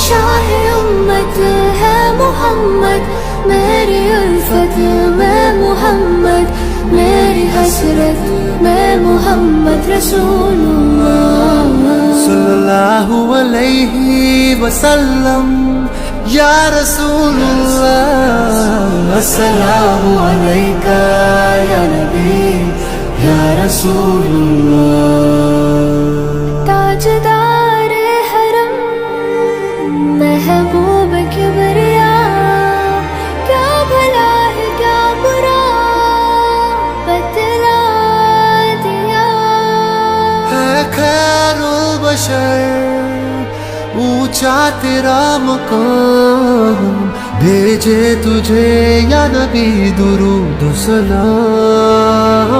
शाह उम्मत है मोहम्मद, मेरी उल्फत मैं मोहम्मद, मेरी हसरत मैं मोहम्मद रसूलुल्लाह सल्लल्लाहु अलैहि वसल्लम या रसूलुल्लाह। अस्सलामु अलैका या नबी या रसूलुल्लाह। ताजदार हरम महबूब किबरिया, क्या भला है क्या बुरा बतला दिया। है खैरुल बशर ऊंचा तेरा मकाम, भेजे तुझे या नबी दुरूद सलाम।